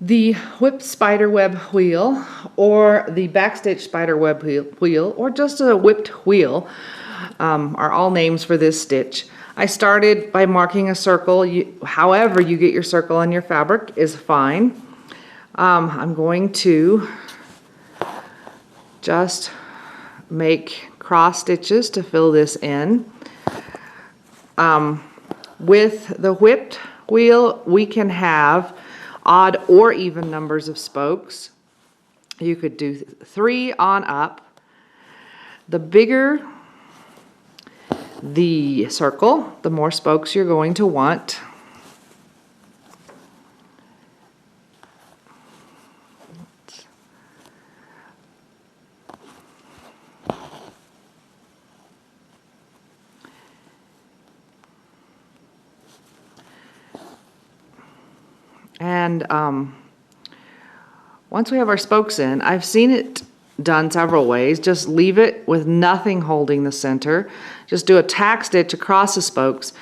The whipped spiderweb wheel or the backstitch spiderweb wheel or just a whipped wheel are all names for this stitch. I started by marking a circle. However you get your circle on your fabric is fine. I'm going to just make cross stitches to fill this in. With the whipped wheel, we can have odd or even numbers of spokes. You could do 3 on up. The bigger the circle, the more spokes you're going to want. And once we have our spokes in, I've seen it done several ways. Just leave it with nothing holding the center. Just do a tack stitch across the spokes.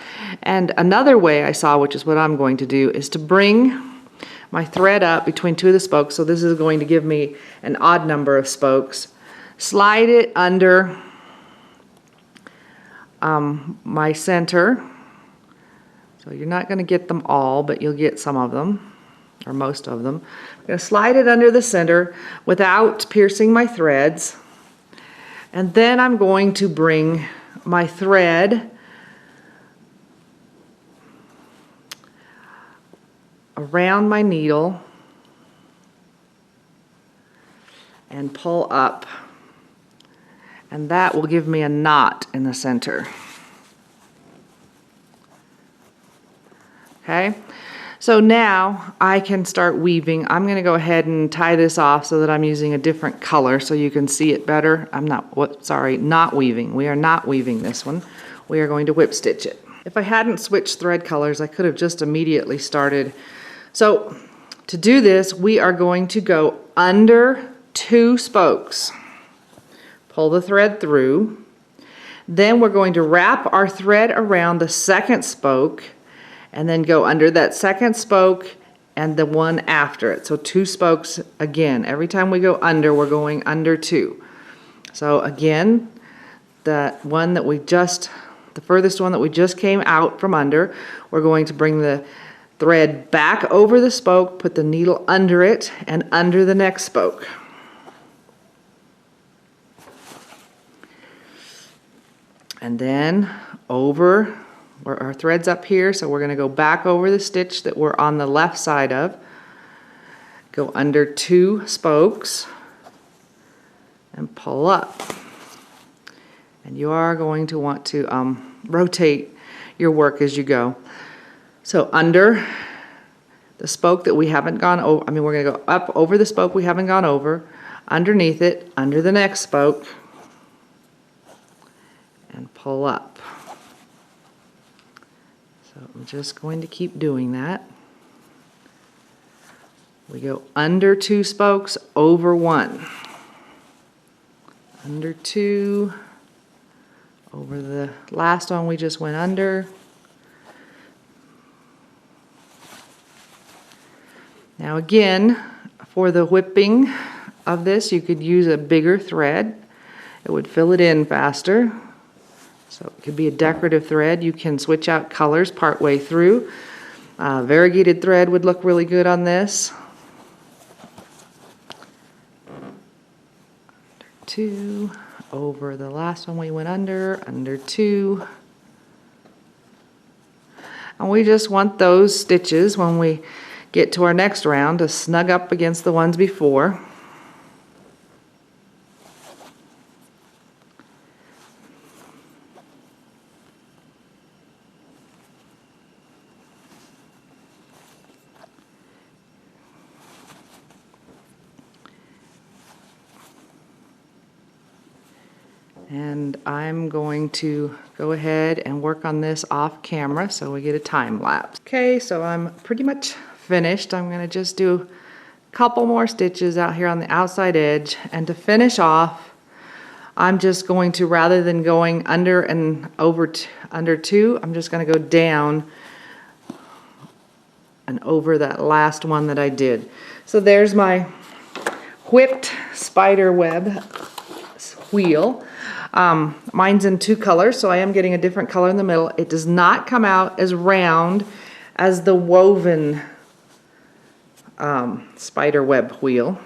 And another way I saw, which is what I'm going to do, is to bring my thread up between 2 of the spokes. So this is going to give me an odd number of spokes. Slide it under my center. So you're not going to get them all, but you'll get some of them, or most of them. I'm going to slide it under the center without piercing my threads. And then I'm going to bring my thread around my needle and pull up. And that will give me a knot in the center. Okay, so now I can start weaving. I'm going to go ahead and tie this off so that I'm using a different color so you can see it better. I'm not weaving. We are not weaving this one. We are going to whip stitch it. If I hadn't switched thread colors, I could have just immediately started. So to do this, we are going to go under 2 spokes. Pull the thread through. Then we're going to wrap our thread around the second spoke and then go under that second spoke and the one after it. So 2 spokes again. Every time we go under, we're going under 2. So again, the furthest one that we just came out from under, we're going to bring the thread back over the spoke, put the needle under it, and under the next spoke. And then over where our thread's up here, so we're going to go back over the stitch that we're on the left side of, go under 2 spokes and pull up. And you are going to want to rotate your work as you go. So under the spoke that we haven't gone over, we're going to go up over the spoke we haven't gone over, underneath it, under the next spoke, and pull up. So I'm just going to keep doing that. We go under 2 spokes, over 1. Under 2, over the last one we just went under. Now again, for the whipping of this, you could use a bigger thread. It would fill it in faster. So it could be a decorative thread. You can switch out colors partway through. Variegated thread would look really good on this. Under 2, over the last one we went under 2. And we just want those stitches when we get to our next round to snug up against the ones before. And I'm going to go ahead and work on this off camera so we get a time lapse. Okay, so I'm pretty much finished. I'm going to just do a couple more stitches out here on the outside edge, and to finish off I'm just going to, rather than going under and over under 2, I'm just going to go down and over that last one that I did. So there's my whipped spider web wheel. Mine's in 2 colors, so I am getting a different color in the middle. It does not come out as round as the woven spider web wheel.